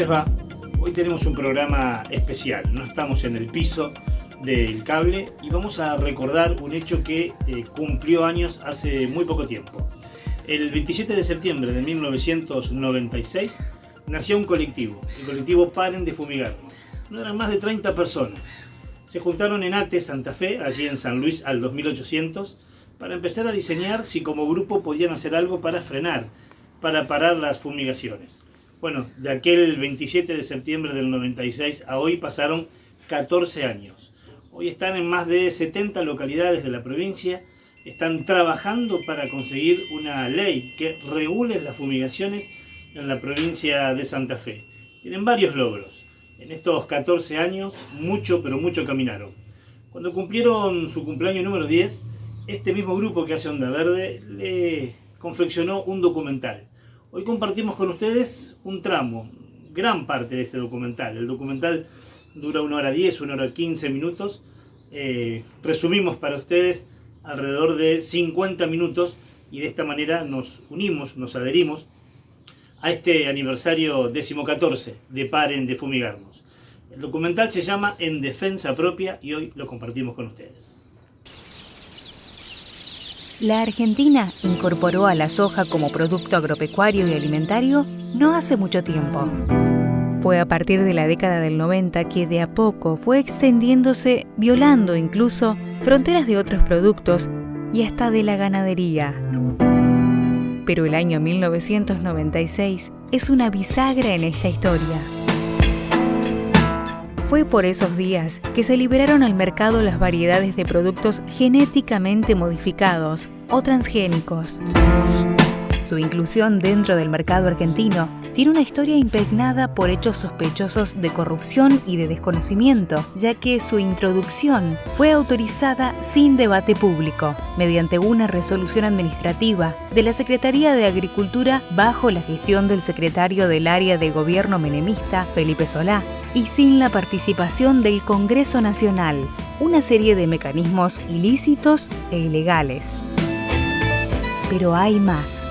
les va? Hoy tenemos un programa especial, no estamos en el piso del cable y vamos a recordar un hecho que cumplió años hace muy poco tiempo. El 27 de septiembre de 1996 nació un colectivo, el colectivo Paren de Fumigarnos. No eran más de 30 personas. Se juntaron en Ate, Santa Fe, allí en San Luis al 2800, para empezar a diseñar si como grupo podían hacer algo para frenar, para parar las fumigaciones. Bueno, de aquel 27 de septiembre del 96 a hoy pasaron 14 años. Hoy están en más de 70 localidades de la provincia, están trabajando para conseguir una ley que regule las fumigaciones en la provincia de Santa Fe. Tienen varios logros. En estos 14 años, mucho, pero mucho caminaron. Cuando cumplieron su cumpleaños número 10, este mismo grupo que hace Onda Verde le confeccionó un documental. Hoy compartimos con ustedes un tramo, gran parte de este documental. El documental dura 1 hora 10, 1 hora 15 minutos. Resumimos para ustedes alrededor de 50 minutos y de esta manera nos unimos, nos adherimos a este aniversario 14 de Paren de Fumigarnos. El documental se llama En Defensa Propia y hoy lo compartimos con ustedes. La Argentina incorporó a la soja como producto agropecuario y alimentario no hace mucho tiempo. Fue a partir de la década del 90 que de a poco fue extendiéndose, violando incluso fronteras de otros productos y hasta de la ganadería. Pero el año 1996 es una bisagra en esta historia. Fue por esos días que se liberaron al mercado las variedades de productos genéticamente modificados o transgénicos. Su inclusión dentro del mercado argentino tiene una historia impregnada por hechos sospechosos de corrupción y de desconocimiento, ya que su introducción fue autorizada sin debate público, mediante una resolución administrativa de la Secretaría de Agricultura bajo la gestión del secretario del área de gobierno menemista, Felipe Solá, y sin la participación del Congreso Nacional, una serie de mecanismos ilícitos e ilegales. Pero hay más.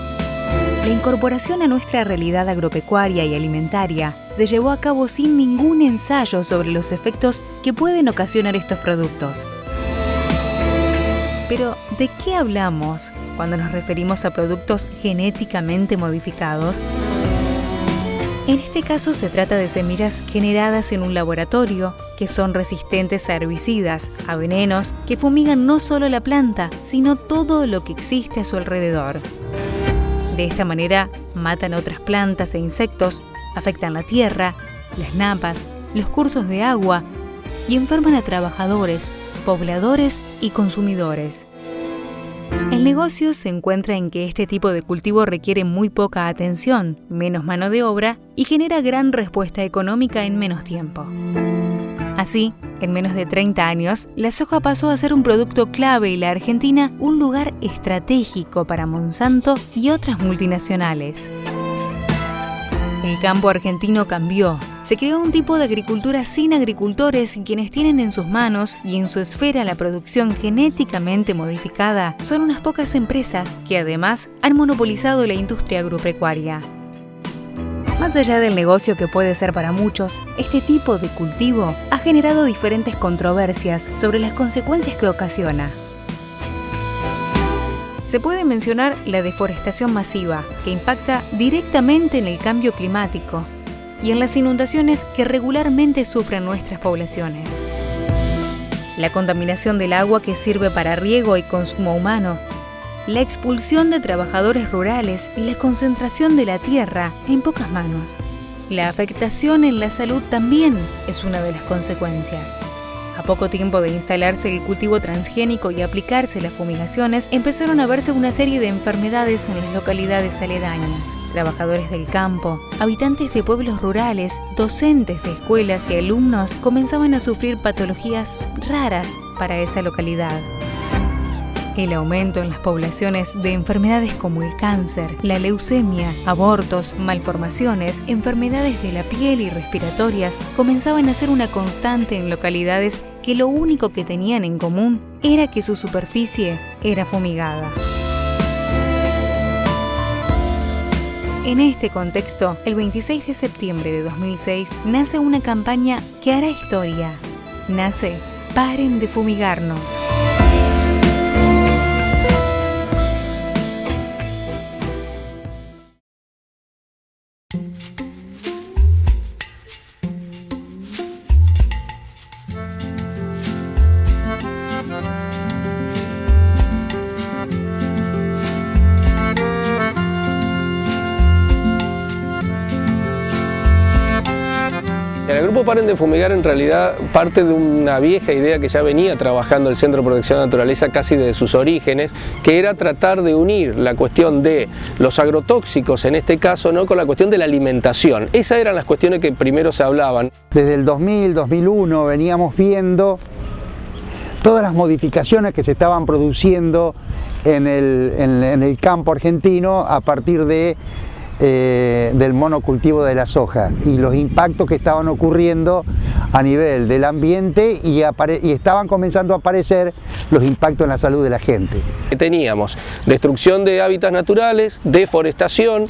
La incorporación a nuestra realidad agropecuaria y alimentaria se llevó a cabo sin ningún ensayo sobre los efectos que pueden ocasionar estos productos. Pero, ¿de qué hablamos cuando nos referimos a productos genéticamente modificados? En este caso se trata de semillas generadas en un laboratorio que son resistentes a herbicidas, a venenos que fumigan no solo la planta, sino todo lo que existe a su alrededor. De esta manera matan otras plantas e insectos, afectan la tierra, las napas, los cursos de agua y enferman a trabajadores, pobladores y consumidores. El negocio se encuentra en que este tipo de cultivo requiere muy poca atención, menos mano de obra y genera gran respuesta económica en menos tiempo. Así, en menos de 30 años, la soja pasó a ser un producto clave y la Argentina un lugar estratégico para Monsanto y otras multinacionales. El campo argentino cambió. Se creó un tipo de agricultura sin agricultores y quienes tienen en sus manos y en su esfera la producción genéticamente modificada son unas pocas empresas que además han monopolizado la industria agropecuaria. Más allá del negocio que puede ser para muchos, este tipo de cultivo ha generado diferentes controversias sobre las consecuencias que ocasiona. Se puede mencionar la deforestación masiva, que impacta directamente en el cambio climático y en las inundaciones que regularmente sufren nuestras poblaciones. La contaminación del agua que sirve para riego y consumo humano, la expulsión de trabajadores rurales y la concentración de la tierra en pocas manos. La afectación en la salud también es una de las consecuencias. A poco tiempo de instalarse el cultivo transgénico y aplicarse las fumigaciones, empezaron a verse una serie de enfermedades en las localidades aledañas. Trabajadores del campo, habitantes de pueblos rurales, docentes de escuelas y alumnos comenzaban a sufrir patologías raras para esa localidad. El aumento en las poblaciones de enfermedades como el cáncer, la leucemia, abortos, malformaciones, enfermedades de la piel y respiratorias comenzaban a ser una constante en localidades que lo único que tenían en común era que su superficie era fumigada. En este contexto, el 26 de septiembre de 2006 nace una campaña que hará historia. Nace Paren de fumigarnos. El grupo Paren de Fumigar en realidad parte de una vieja idea que ya venía trabajando el Centro de Protección de la Naturaleza casi desde sus orígenes, que era tratar de unir la cuestión de los agrotóxicos, en este caso, ¿no?, con la cuestión de la alimentación. Esas eran las cuestiones que primero se hablaban. Desde el 2000, 2001 veníamos viendo todas las modificaciones que se estaban produciendo en el campo argentino a partir del monocultivo de la soja y los impactos que estaban ocurriendo a nivel del ambiente y estaban comenzando a aparecer los impactos en la salud de la gente. Teníamos destrucción de hábitats naturales, deforestación,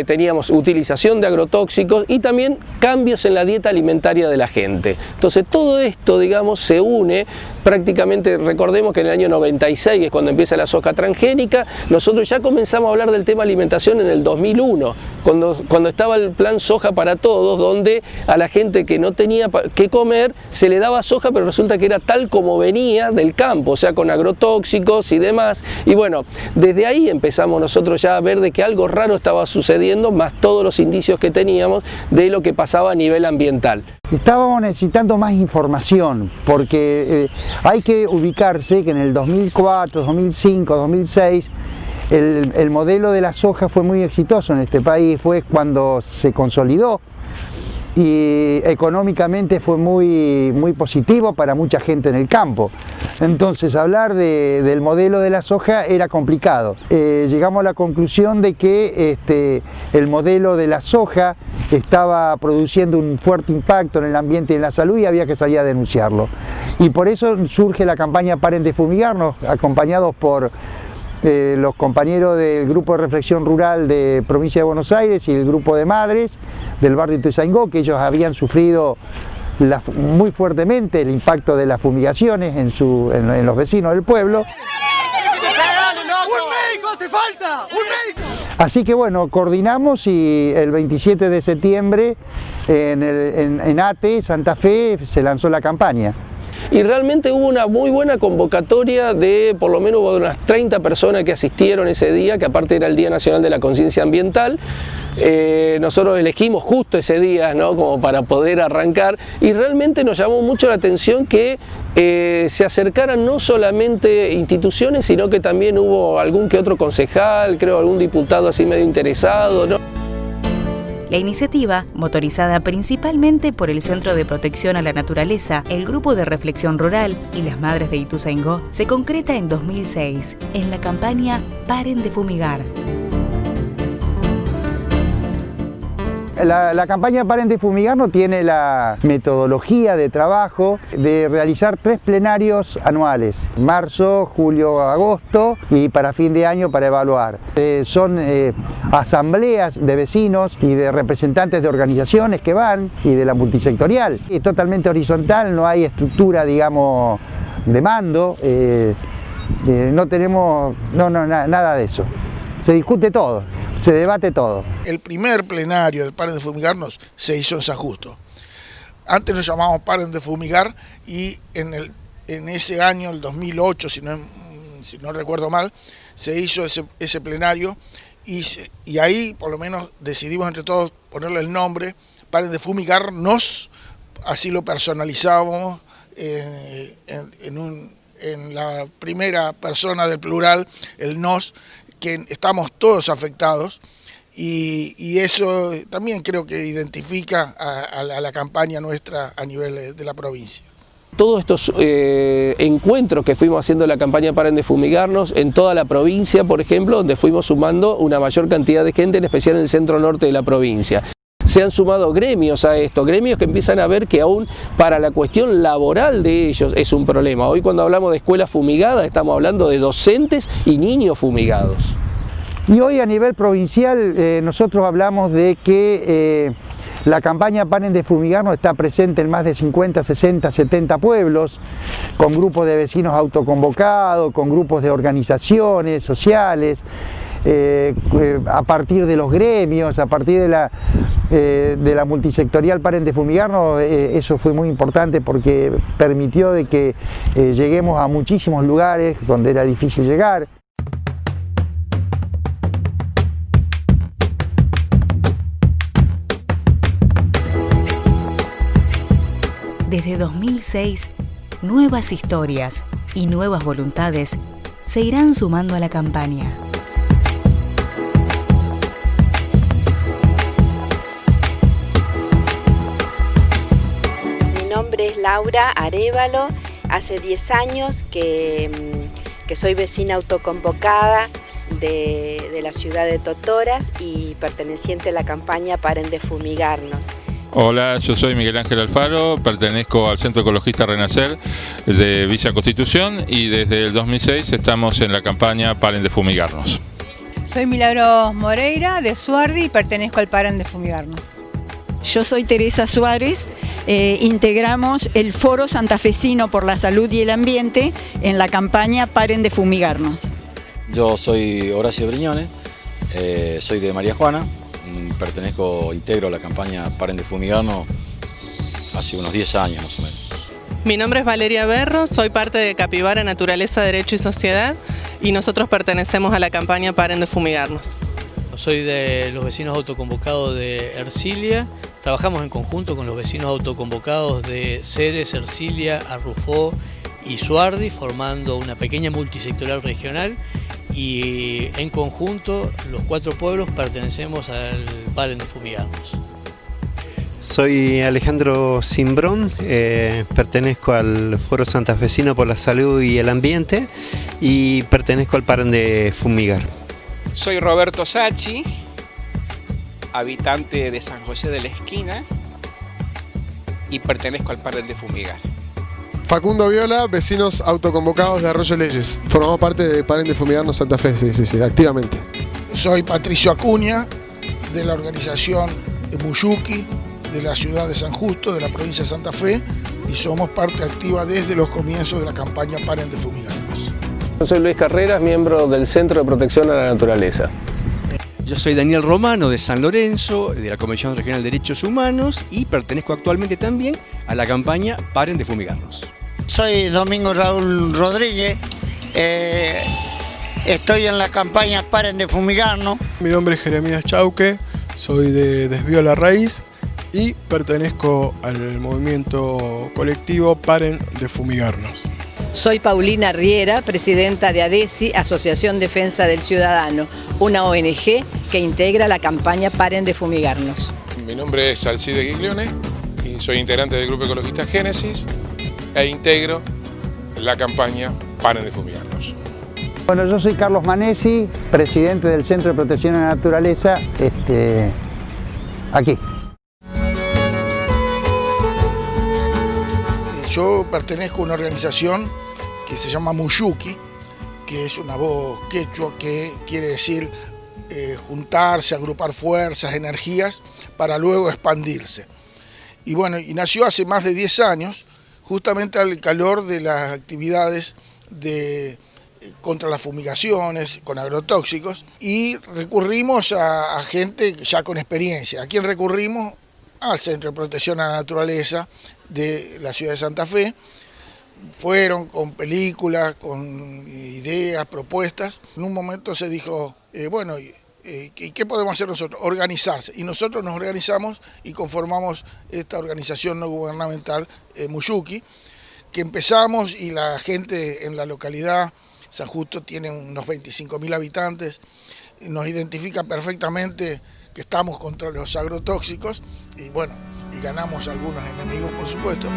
teníamos utilización de agrotóxicos y también cambios en la dieta alimentaria de la gente. Entonces todo esto, digamos, se une prácticamente. Recordemos que en el año 96, que es cuando empieza la soja transgénica, nosotros ya comenzamos a hablar del tema alimentación en el 2001, cuando estaba el plan Soja para Todos, donde a la gente que no tenía que comer se le daba soja, pero resulta que era tal como venía del campo, o sea, con agrotóxicos y demás. Y bueno, desde ahí empezamos nosotros ya a ver de que algo raro estaba sucediendo, más todos los indicios que teníamos de lo que pasaba a nivel ambiental. Estábamos necesitando más información, porque hay que ubicarse que en el 2004, 2005, 2006, el modelo de la soja fue muy exitoso en este país, fue cuando se consolidó y económicamente fue muy positivo para mucha gente en el campo. Entonces hablar del modelo de la soja era complicado. Llegamos a la conclusión de que el modelo de la soja estaba produciendo un fuerte impacto en el ambiente y en la salud y había que salir a denunciarlo. Y por eso surge la campaña Paren de Fumigarnos, acompañados por los compañeros del Grupo de Reflexión Rural de Provincia de Buenos Aires y el Grupo de Madres del barrio Ituzaingó, que ellos habían sufrido muy fuertemente el impacto de las fumigaciones en los vecinos del pueblo. ¡Un médico hace falta! ¡Un médico! Así que bueno, coordinamos y el 27 de septiembre en ATE, Santa Fe, se lanzó la campaña. Y realmente hubo una muy buena convocatoria de por lo menos unas 30 personas que asistieron ese día, que aparte era el Día Nacional de la Conciencia Ambiental. Nosotros elegimos justo ese día, ¿no?, como para poder arrancar, y realmente nos llamó mucho la atención que se acercaran no solamente instituciones, sino que también hubo algún que otro concejal, creo algún diputado así medio interesado, ¿no? La iniciativa, motorizada principalmente por el Centro de Protección a la Naturaleza, el Grupo de Reflexión Rural y las Madres de Ituzaingó, se concreta en 2006, en la campaña Paren de Fumigar. La campaña Paren de Fumigar no tiene la metodología de trabajo de realizar 3 plenarios anuales, marzo, julio, agosto, y para fin de año para evaluar. Son asambleas de vecinos y de representantes de organizaciones que van y de la multisectorial. Es totalmente horizontal, no hay estructura, digamos, de mando, no tenemos nada de eso. Se discute todo, se debate todo. El primer plenario del Paren de Fumigarnos se hizo en San Justo. Antes nos llamábamos Paren de Fumigar y en ese año, el 2008, si no recuerdo mal, se hizo ese plenario y ahí por lo menos decidimos entre todos ponerle el nombre Paren de Fumigarnos, así lo personalizamos en la primera persona del plural, el nos, que estamos todos afectados, y eso también creo que identifica a la campaña nuestra a nivel de la provincia. Todos estos encuentros que fuimos haciendo en la campaña Paren de Fumigarnos en toda la provincia, por ejemplo, donde fuimos sumando una mayor cantidad de gente, en especial en el centro norte de la provincia. Se han sumado gremios a esto, gremios que empiezan a ver que aún para la cuestión laboral de ellos es un problema. Hoy cuando hablamos de escuelas fumigadas estamos hablando de docentes y niños fumigados. Y hoy a nivel provincial nosotros hablamos de que la campaña Paren de Fumigarnos está presente en más de 50, 60, 70 pueblos, con grupos de vecinos autoconvocados, con grupos de organizaciones sociales, a partir de los gremios, a partir de la multisectorial Paren de Fumigarnos. Eso fue muy importante porque permitió de que lleguemos a muchísimos lugares donde era difícil llegar. Desde 2006, nuevas historias y nuevas voluntades se irán sumando a la campaña. Mi nombre es Laura Arévalo, hace 10 años que soy vecina autoconvocada de la ciudad de Totoras y perteneciente a la campaña Paren de Fumigarnos. Hola, yo soy Miguel Ángel Alfaro, pertenezco al Centro Ecologista Renacer de Villa Constitución y desde el 2006 estamos en la campaña Paren de Fumigarnos. Soy Milagros Moreira de Suardi y pertenezco al Paren de Fumigarnos. Yo soy Teresa Suárez, integramos el Foro Santafesino por la Salud y el Ambiente en la campaña Paren de Fumigarnos. Yo soy Horacio Briñones, soy de María Juana. Integro la campaña Paren de Fumigarnos hace unos 10 años más o menos. Mi nombre es Valeria Berro, soy parte de Capibara Naturaleza, Derecho y Sociedad y nosotros pertenecemos a la campaña Paren de Fumigarnos. Soy de los vecinos autoconvocados de Ercilia, trabajamos en conjunto con los vecinos autoconvocados de Ceres, Ercilia, Arrufó y Suardi, formando una pequeña multisectorial regional. Y en conjunto los 4 pueblos pertenecemos al Paren de Fumigarnos. Soy Alejandro Cimbrón, pertenezco al Foro Santafesino por la Salud y el Ambiente y pertenezco al Paren de Fumigar. Soy Roberto Sachi, habitante de San José de la Esquina y pertenezco al Paren de Fumigar. Facundo Viola, vecinos autoconvocados de Arroyo Leyes. Formamos parte de Paren de Fumigarnos Santa Fe, sí, activamente. Soy Patricio Acuña, de la organización Muyuki, de la ciudad de San Justo, de la provincia de Santa Fe, y somos parte activa desde los comienzos de la campaña Paren de Fumigarnos. Yo soy Luis Carreras, miembro del Centro de Protección a la Naturaleza. Yo soy Daniel Romano de San Lorenzo, de la Comisión Regional de Derechos Humanos y pertenezco actualmente también a la campaña Paren de Fumigarnos. Soy Domingo Raúl Rodríguez, estoy en la campaña Paren de Fumigarnos. Mi nombre es Jeremías Chauque, soy de Desvío la Raíz y pertenezco al movimiento colectivo Paren de Fumigarnos. Soy Paulina Riera, presidenta de ADESI, Asociación Defensa del Ciudadano, una ONG que integra la campaña Paren de Fumigarnos. Mi nombre es Alcide Giglione y soy integrante del Grupo Ecologista Génesis e integro la campaña Paren de Fumigarnos. Bueno, yo soy Carlos Manesi, presidente del Centro de Protección a la Naturaleza, aquí. Yo pertenezco a una organización que se llama Muyuki, que es una voz quechua que quiere decir juntarse, agrupar fuerzas, energías, para luego expandirse. Y bueno, y nació hace más de 10 años, justamente al calor de las actividades contra las fumigaciones, con agrotóxicos, y recurrimos a gente ya con experiencia. ¿A quién recurrimos? Al Centro de Protección a la Naturaleza de la ciudad de Santa Fe. Fueron con películas, con ideas, propuestas. En un momento se dijo, bueno, ¿qué podemos hacer nosotros? Organizarse. Y nosotros nos organizamos y conformamos esta organización no gubernamental, Muyuki, que empezamos y la gente en la localidad, San Justo tiene unos 25.000 habitantes, nos identifica perfectamente que estamos contra los agrotóxicos y bueno, y ganamos algunos enemigos, por supuesto.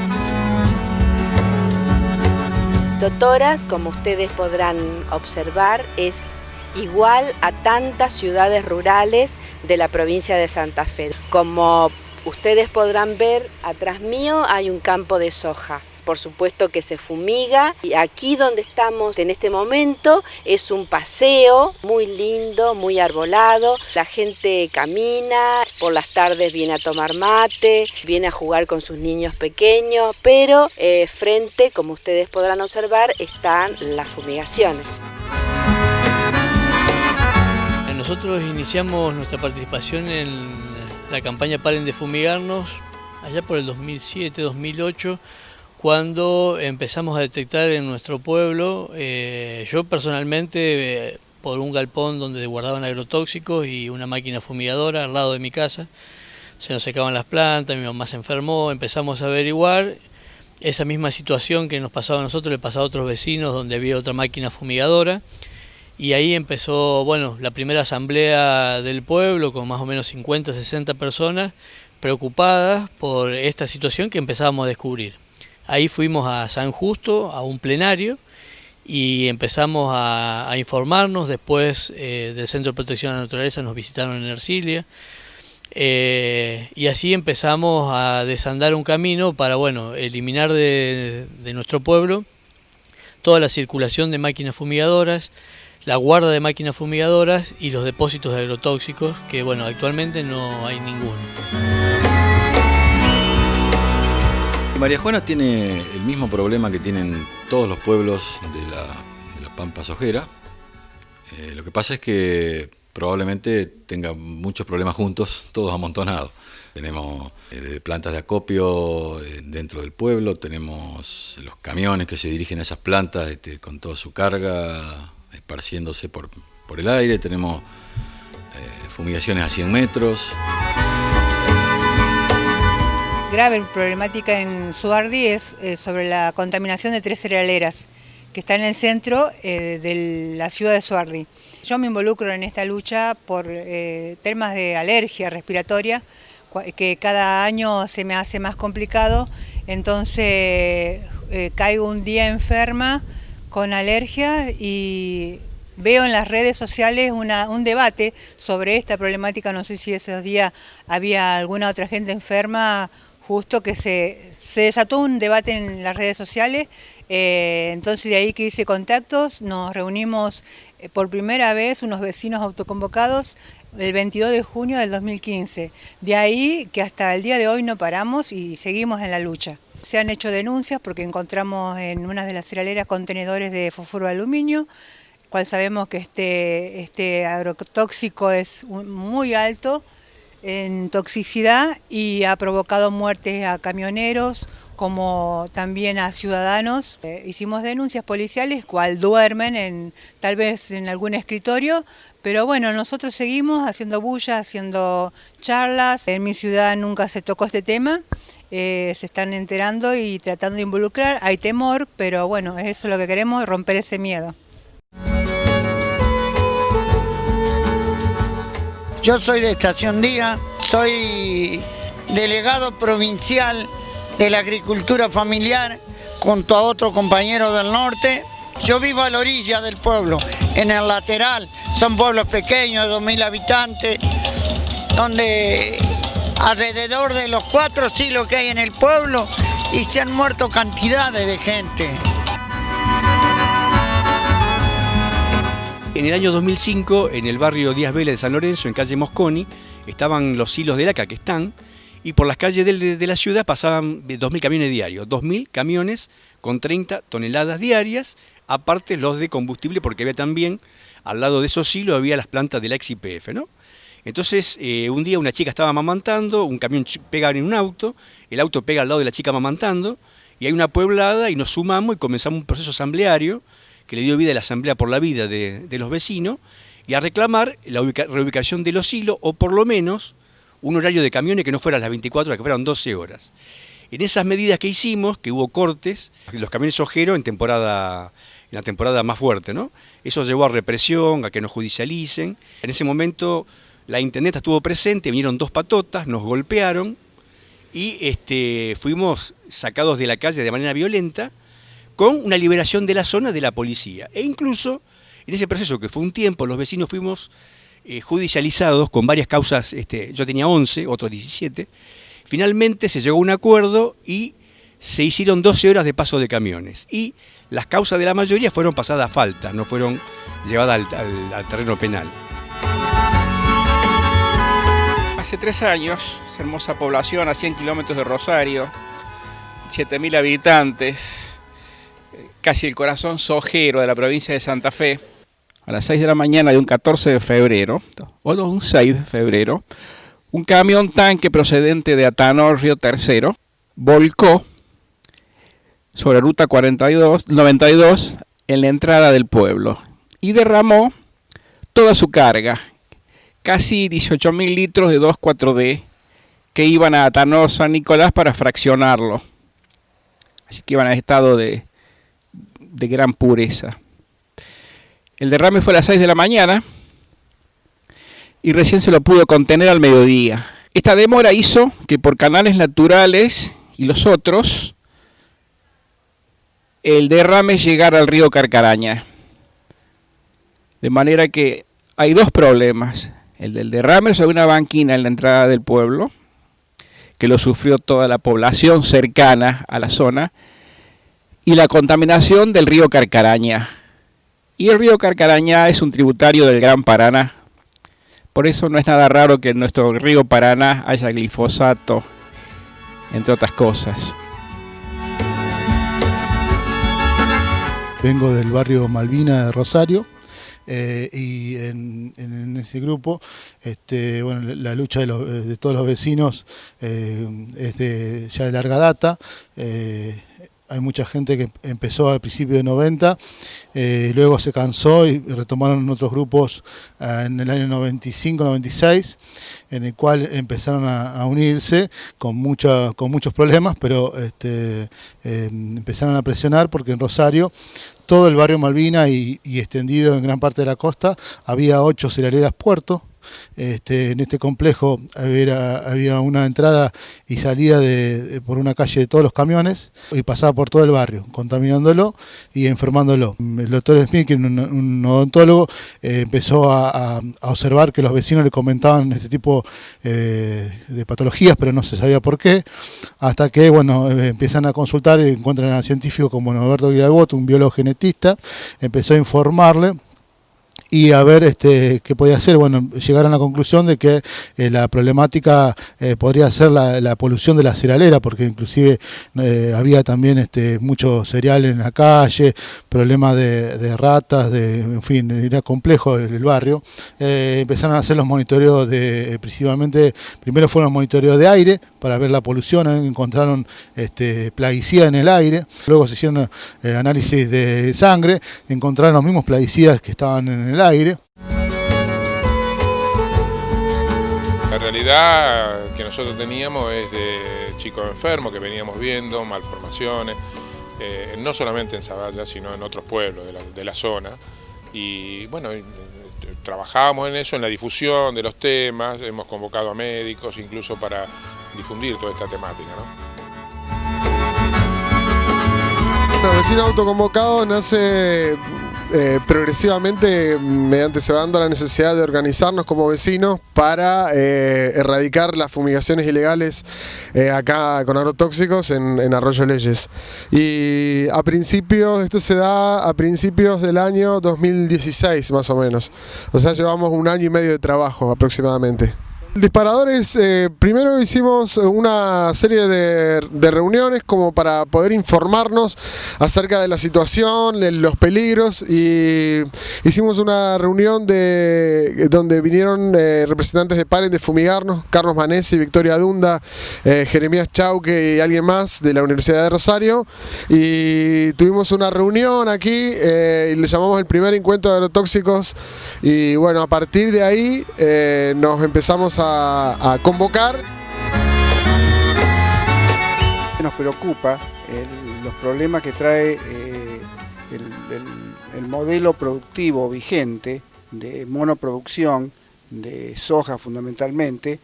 Totoras, como ustedes podrán observar, es igual a tantas ciudades rurales de la provincia de Santa Fe. Como ustedes podrán ver, atrás mío hay un campo de soja. por supuesto que se fumiga. Y aquí donde estamos en este momento es un paseo muy lindo, muy arbolado. La gente camina, por las tardes viene a tomar mate, viene a jugar con sus niños pequeños, pero frente, como ustedes podrán observar, están las fumigaciones. Nosotros iniciamos nuestra participación en la campaña Paren de Fumigarnos allá por el 2007-2008, cuando empezamos a detectar en nuestro pueblo, yo personalmente, por un galpón donde guardaban agrotóxicos y una máquina fumigadora al lado de mi casa, se nos secaban las plantas, mi mamá se enfermó, empezamos a averiguar. Esa misma situación que nos pasaba a nosotros le pasaba a otros vecinos donde había otra máquina fumigadora. Y ahí empezó, bueno, la primera asamblea del pueblo con más o menos 50, 60 personas preocupadas por esta situación que empezábamos a descubrir. Ahí fuimos a San Justo, a un plenario, y empezamos a informarnos. Después del Centro de Protección de la Naturaleza nos visitaron en Ercilia, y así empezamos a desandar un camino para, bueno, eliminar de nuestro pueblo toda la circulación de máquinas fumigadoras, la guarda de máquinas fumigadoras y los depósitos de agrotóxicos, que bueno, actualmente no hay ninguno. María Juana tiene el mismo problema que tienen todos los pueblos de la Pampa Sojera. Lo que pasa es que probablemente tenga muchos problemas juntos, todos amontonados. Tenemos plantas de acopio dentro del pueblo, tenemos los camiones que se dirigen a esas plantas con toda su carga, esparciéndose por el aire, tenemos fumigaciones a 100 metros. Grave problemática en Suardi es sobre la contaminación de 3 cerealeras que están en el centro de la ciudad de Suardi. Yo me involucro en esta lucha por temas de alergia respiratoria, que cada año se me hace más complicado, entonces caigo un día enferma con alergia y veo en las redes sociales un debate sobre esta problemática. No sé si esos días había alguna otra gente enferma, justo que se desató un debate en las redes sociales. Entonces de ahí que hice contactos, nos reunimos por primera vez unos vecinos autoconvocados el 22 de junio del 2015. De ahí que hasta el día de hoy no paramos y seguimos en la lucha. Se han hecho denuncias porque encontramos en una de las cerealeras contenedores de fósforo de aluminio, cual sabemos que este agrotóxico es muy alto en toxicidad y ha provocado muertes a camioneros como también a ciudadanos. Hicimos denuncias policiales, cual duermen tal vez en algún escritorio, pero bueno, nosotros seguimos haciendo bulla, haciendo charlas. En mi ciudad nunca se tocó este tema. Se están enterando y tratando de involucrar, hay temor, pero bueno, eso es lo que queremos, romper ese miedo. Yo soy de Estación Día, soy delegado provincial de la agricultura familiar junto a otro compañero del norte. Yo vivo a la orilla del pueblo, en el lateral, son pueblos pequeños de 2000 habitantes, donde alrededor de los 4 silos que hay en el pueblo y se han muerto cantidades de gente. En el año 2005, en el barrio Díaz Vélez de San Lorenzo, en calle Mosconi, estaban los silos de Laca que están, y por las calles de la ciudad pasaban 2.000 camiones diarios, 2.000 camiones con 30 toneladas diarias, aparte los de combustible, porque había también, al lado de esos silos, había las plantas de la ex YPF, ¿no? Entonces, un día una chica estaba amamantando, un camión pega en un auto, el auto pega al lado de la chica amamantando, y hay una pueblada y nos sumamos y comenzamos un proceso asambleario que le dio vida a la Asamblea por la Vida de los vecinos, y a reclamar la reubicación de los silos, o por lo menos un horario de camiones que no fuera las 24 horas, que fueran 12 horas. En esas medidas que hicimos, que hubo cortes, los camiones ojeros en la temporada más fuerte, ¿no? Eso llevó a represión, a que nos judicialicen. En ese momento la intendenta estuvo presente, vinieron 2 patotas, nos golpearon y fuimos sacados de la calle de manera violenta, con una liberación de la zona de la policía. E incluso en ese proceso, que fue un tiempo, los vecinos fuimos judicializados con varias causas. Yo tenía 11, otros 17. Finalmente se llegó a un acuerdo y se hicieron 12 horas de paso de camiones y las causas de la mayoría fueron pasadas a falta, no fueron llevadas al terreno penal. Hace 3 años, esa hermosa población a 100 kilómetros de Rosario, 7.000 habitantes, casi el corazón sojero de la provincia de Santa Fe, a las 6 de la mañana de un 14 de febrero, o no, un 6 de febrero, un camión tanque procedente de Atanor, Río Tercero, volcó sobre ruta 92 en la entrada del pueblo y derramó toda su carga, casi 18.000 litros de 2,4-D que iban a Atanor San Nicolás para fraccionarlo. Así que iban a estado de gran pureza. El derrame fue a las 6 de la mañana y recién se lo pudo contener al mediodía. Esta demora hizo que por canales naturales y los otros, el derrame llegara al río Carcaraña. De manera que hay 2 problemas. El del derrame sobre una banquina en la entrada del pueblo, que lo sufrió toda la población cercana a la zona, y la contaminación del río Carcaraña. Y el río Carcaraña es un tributario del Gran Paraná. Por eso no es nada raro que en nuestro río Paraná haya glifosato, entre otras cosas. Vengo del barrio Malvina de Rosario. Y en ese grupo, bueno, la lucha de todos los vecinos es ya de larga data. Hay mucha gente que empezó al principio de 90, luego se cansó y retomaron otros grupos en el año 95-96, en el cual empezaron a unirse con muchos problemas, pero empezaron a presionar porque en Rosario todo el barrio Malvina y extendido en gran parte de la costa había 8 cerealeras puertos. En este complejo había una entrada y salida por una calle de todos los camiones y pasaba por todo el barrio, contaminándolo y enfermándolo. El doctor Smith, que es un odontólogo, empezó a observar que los vecinos le comentaban este tipo de patologías, pero no se sabía por qué, hasta que bueno, empiezan a consultar y encuentran a científicos como Norberto Guilabot, un biólogo genetista, empezó a informarle y a ver qué podía hacer. Bueno, llegaron a la conclusión de que la problemática podría ser la polución de la cerealera, porque inclusive había también mucho cereal en la calle, problemas de ratas, en fin, era complejo el barrio. Empezaron a hacer los monitoreos principalmente, primero fueron los monitoreos de aire para ver la polución, encontraron plaguicidas en el aire, luego se hicieron análisis de sangre, encontraron los mismos plaguicidas que estaban en el aire. La realidad que nosotros teníamos es de chicos enfermos que veníamos viendo, malformaciones, no solamente en Zavalla, sino en otros pueblos de la zona. Y bueno, trabajábamos en eso, en la difusión de los temas, hemos convocado a médicos incluso para difundir toda esta temática, ¿no? Los vecinos autoconvocados nace progresivamente mediante se va dando la necesidad de organizarnos como vecinos para erradicar las fumigaciones ilegales acá con agrotóxicos en Arroyo Leyes. Y esto se da a principios del año 2016 más o menos. O sea, llevamos 1 año y medio de trabajo aproximadamente. El disparador es, primero hicimos una serie de reuniones como para poder informarnos acerca de la situación, de los peligros, y hicimos una reunión donde vinieron representantes de Paren de Fumigarnos, Carlos Manesi, Victoria Dunda, Jeremías Chauque y alguien más de la Universidad de Rosario, y tuvimos una reunión aquí y le llamamos el primer encuentro de agrotóxicos, y bueno, a partir de ahí nos empezamos a convocar. Nos preocupa los problemas que trae el modelo productivo vigente de monoproducción de soja fundamentalmente,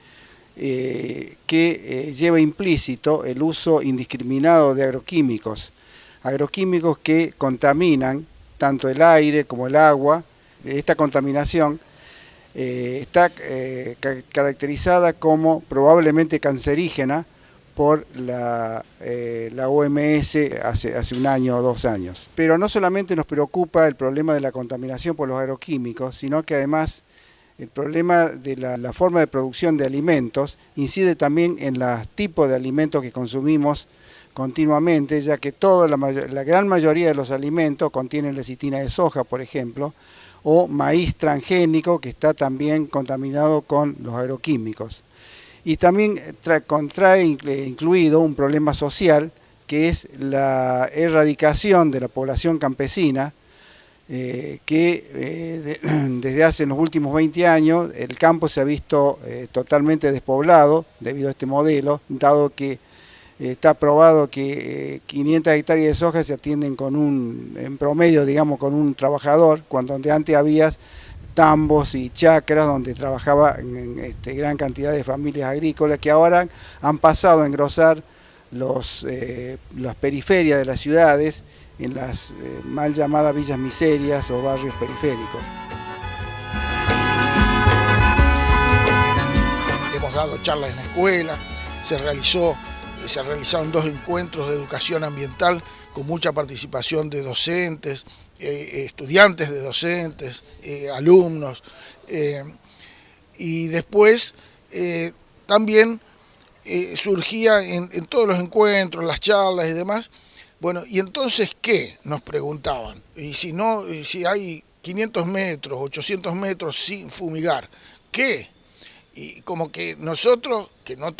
que lleva implícito el uso indiscriminado de agroquímicos que contaminan tanto el aire como el agua. Esta contaminación está caracterizada como probablemente cancerígena por la OMS hace un año o 2 años. Pero no solamente nos preocupa el problema de la contaminación por los agroquímicos, sino que además el problema de la forma de producción de alimentos incide también en los tipos de alimentos que consumimos continuamente, ya que la gran mayoría de los alimentos contienen lecitina de soja, por ejemplo, o maíz transgénico que está también contaminado con los agroquímicos. Y también contrae incluido un problema social, que es la erradicación de la población campesina, que desde hace los últimos 20 años el campo se ha visto totalmente despoblado debido a este modelo, dado que está probado que 500 hectáreas de soja se atienden en promedio, digamos, con un trabajador, cuando antes había tambos y chacras donde trabajaba gran cantidad de familias agrícolas que ahora han pasado a engrosar las periferias de las ciudades en las mal llamadas villas miserias o barrios periféricos. Hemos dado charlas en la escuela, se realizaron 2 encuentros de educación ambiental con mucha participación de docentes, estudiantes de docentes, alumnos, y después también surgía en todos los encuentros, las charlas y demás. Bueno, ¿y entonces qué?, nos preguntaban. Y si hay 500 metros, 800 metros sin fumigar, ¿qué? Y como que nosotros, que no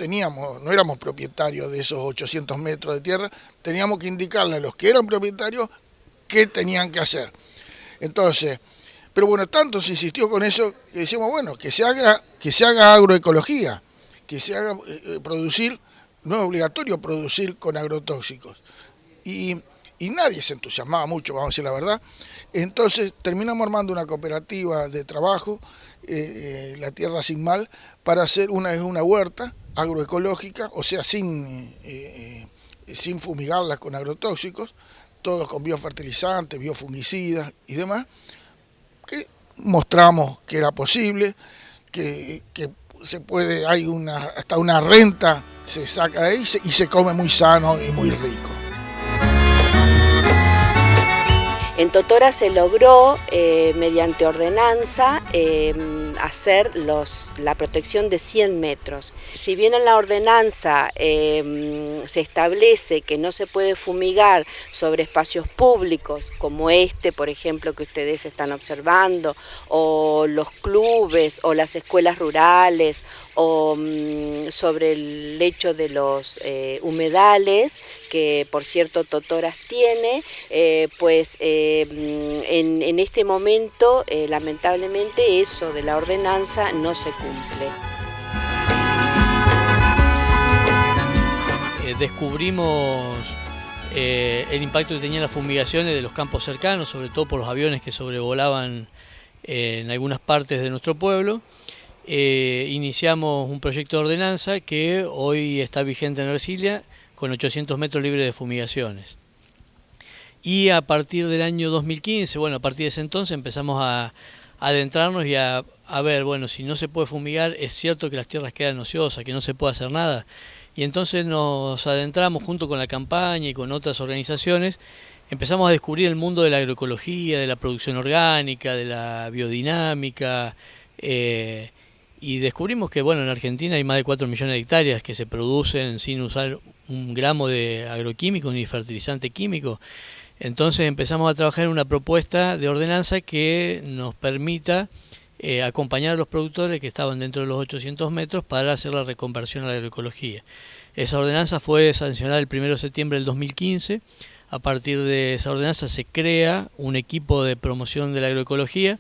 éramos propietarios de esos 800 metros de tierra, teníamos que indicarle a los que eran propietarios qué tenían que hacer. Entonces, pero bueno, tanto se insistió con eso que decimos, bueno, que se haga agroecología, que se haga producir, no es obligatorio producir con agrotóxicos. Y nadie se entusiasmaba mucho, vamos a decir la verdad. Entonces terminamos armando una cooperativa de trabajo, La Tierra Sin Mal, para hacer una huerta agroecológica, o sea, sin fumigarla con agrotóxicos, todos con biofertilizantes, biofungicidas y demás, que mostramos que era posible, que se puede, hasta una renta se saca de ahí y se come muy sano y muy rico. En Totora se logró, mediante ordenanza, hacer la protección de 100 metros. Si bien en la ordenanza se establece que no se puede fumigar sobre espacios públicos, como por ejemplo, que ustedes están observando, o los clubes, o las escuelas rurales, o sobre el lecho de los humedales, que por cierto Totoras tiene, en este momento lamentablemente eso de la ordenanza no se cumple. Descubrimos el impacto que tenían las fumigaciones de los campos cercanos, sobre todo por los aviones que sobrevolaban en algunas partes de nuestro pueblo. Iniciamos un proyecto de ordenanza que hoy está vigente en Ercilia con 800 metros libres de fumigaciones. Y a partir del año 2015, bueno, a partir de ese entonces empezamos a adentrarnos y a ver, bueno, si no se puede fumigar, es cierto que las tierras quedan ociosas, que no se puede hacer nada. Y entonces nos adentramos junto con la campaña y con otras organizaciones, empezamos a descubrir el mundo de la agroecología, de la producción orgánica, de la biodinámica, y descubrimos que, bueno, en Argentina hay más de 4 millones de hectáreas que se producen sin usar un gramo de agroquímico ni fertilizante químico. Entonces empezamos a trabajar en una propuesta de ordenanza que nos permita acompañar a los productores que estaban dentro de los 800 metros para hacer la reconversión a la agroecología. Esa ordenanza fue sancionada el 1 de septiembre del 2015. A partir de esa ordenanza se crea un equipo de promoción de la agroecología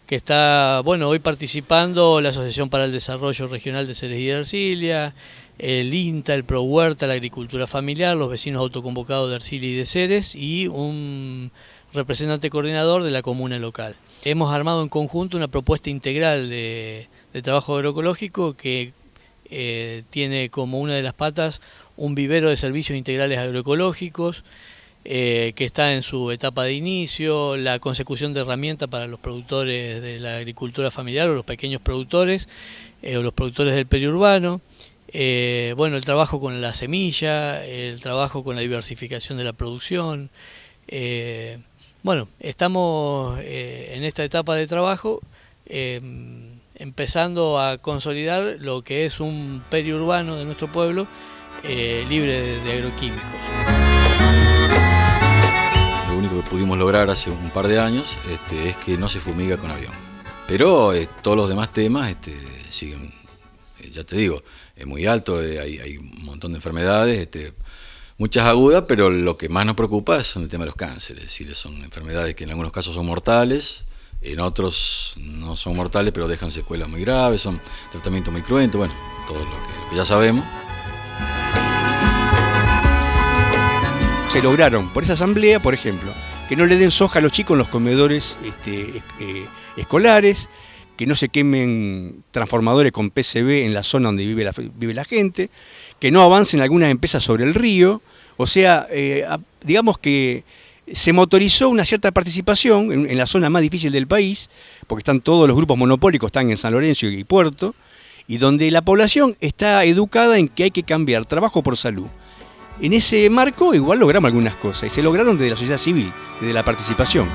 que está, bueno, hoy participando la Asociación para el Desarrollo Regional de Ceres y de Ercilia, el INTA, el ProHuerta, la Agricultura Familiar, los vecinos autoconvocados de Ercilia y de Ceres y un representante coordinador de la comuna local. Hemos armado en conjunto una propuesta integral de trabajo agroecológico que tiene como una de las patas un vivero de servicios integrales agroecológicos, que está en su etapa de inicio, la consecución de herramientas para los productores de la agricultura familiar o los pequeños productores o los productores del periurbano, Bueno, el trabajo con la semilla, el trabajo con la diversificación de la producción. Bueno, estamos en esta etapa de trabajo empezando a consolidar lo que es un periurbano de nuestro pueblo libre de agroquímicos. Lo único que pudimos lograr hace un par de años es que no se fumiga con avión. Pero todos los demás temas siguen, ya te digo, es muy alto, hay un montón de enfermedades, muchas agudas, pero lo que más nos preocupa es el tema de los cánceres. Es decir, son enfermedades que en algunos casos son mortales, en otros no son mortales, pero dejan secuelas muy graves, son tratamientos muy cruentos, bueno, todo lo que ya sabemos. Se lograron por esa asamblea, por ejemplo, que no le den soja a los chicos en los comedores escolares, que no se quemen transformadores con PCB en la zona donde vive la gente, que no avancen algunas empresas sobre el río. O sea, digamos que se motorizó una cierta participación en la zona más difícil del país, porque están todos los grupos monopólicos, están en San Lorenzo y Puerto, y donde la población está educada en que hay que cambiar trabajo por salud. En ese marco igual logramos algunas cosas, y se lograron desde la sociedad civil, desde la participación.